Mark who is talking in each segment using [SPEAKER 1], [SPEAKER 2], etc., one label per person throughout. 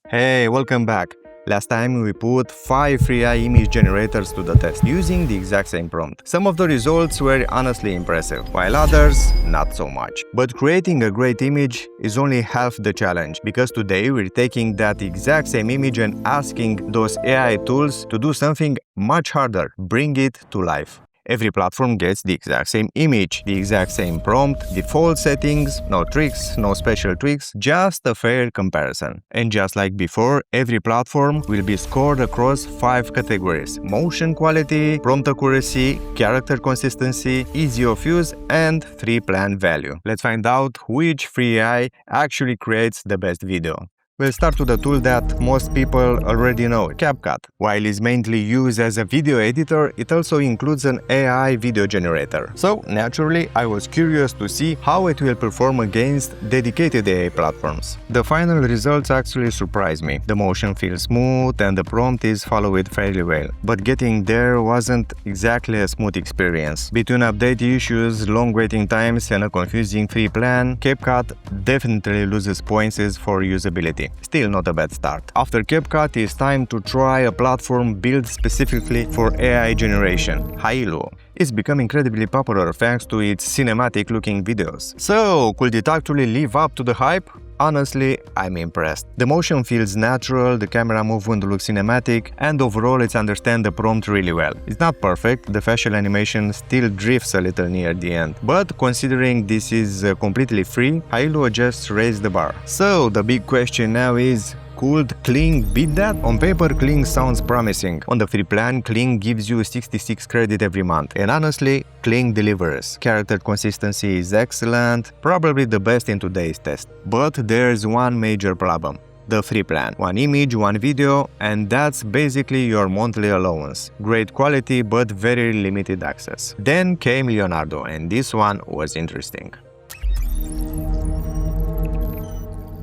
[SPEAKER 1] Hey, welcome back. Last time we put 5 free AI image generators to the test using the exact same prompt. Some of the results were honestly impressive, while others not so much. But creating a great image is only half the challenge, because today we're taking that exact same image and asking those AI tools to do something much harder, bring it to life. Every platform gets the exact same image, the exact same prompt, default settings, no tricks, no special tweaks, just a fair comparison. And just like before, every platform will be scored across 5 categories: motion quality, prompt accuracy, character consistency, ease of use, and free plan value. Let's find out which free AI actually creates the best video. We'll start with a tool that most people already know, Capcut. While it's mainly used as a video editor, it also includes an AI video generator. So, naturally, I was curious to see how it will perform against dedicated AI platforms. The final results actually surprised me. The motion feels smooth and the prompt is followed fairly well. But getting there wasn't exactly a smooth experience. Between update issues, long waiting times, and a confusing free plan, Capcut definitely loses points for usability. Still not a bad start. After Capcut, it's time to try a platform built specifically for AI generation, Hailuo. It's become incredibly popular thanks to its cinematic looking videos. So, could it actually live up to the hype? Honestly, I'm impressed. The motion feels natural, the camera movement looks cinematic, and overall it understands the prompt really well. It's not perfect, the facial animation still drifts a little near the end. But considering this is completely free, Hailuo just raised the bar. So the big question now is, could Kling beat that? On paper, Kling sounds promising. On the free plan, Kling gives you 66 credit every month. And honestly, Kling delivers. Character consistency is excellent, probably the best in today's test. But there's one major problem. The free plan. One image, one video, and that's basically your monthly allowance. Great quality, but very limited access. Then came Leonardo, and this one was interesting.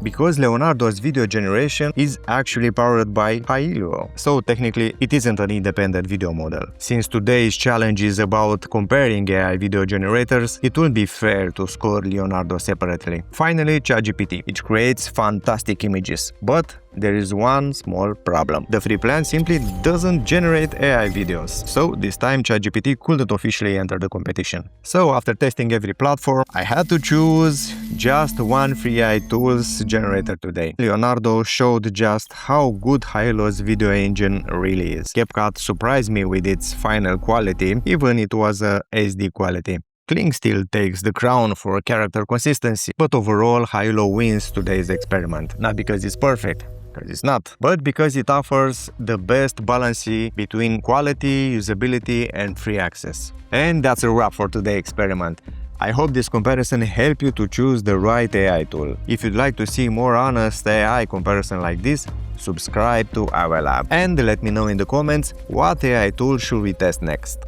[SPEAKER 1] Because Leonardo's video generation is actually powered by Hailuo, so technically it isn't an independent video model. Since today's challenge is about comparing AI video generators, it won't be fair to score Leonardo separately. Finally, ChatGPT, which creates fantastic images, but there is one small problem. The free plan simply doesn't generate AI videos, so this time ChatGPT couldn't officially enter the competition. So after testing every platform, I had to choose just one free AI tools generator today. Leonardo showed just how good Hailuo's video engine really is. Capcut surprised me with its final quality, even it was a SD quality. Kling still takes the crown for character consistency, but overall Hailuo wins today's experiment. Not because it's perfect, because it's not, but because it offers the best balance between quality, usability, and free access. And that's a wrap for today's experiment. I hope this comparison helped you to choose the right AI tool. If you'd like to see more honest AI comparison like this, subscribe to our lab and let me know in the comments what AI tool should we test next.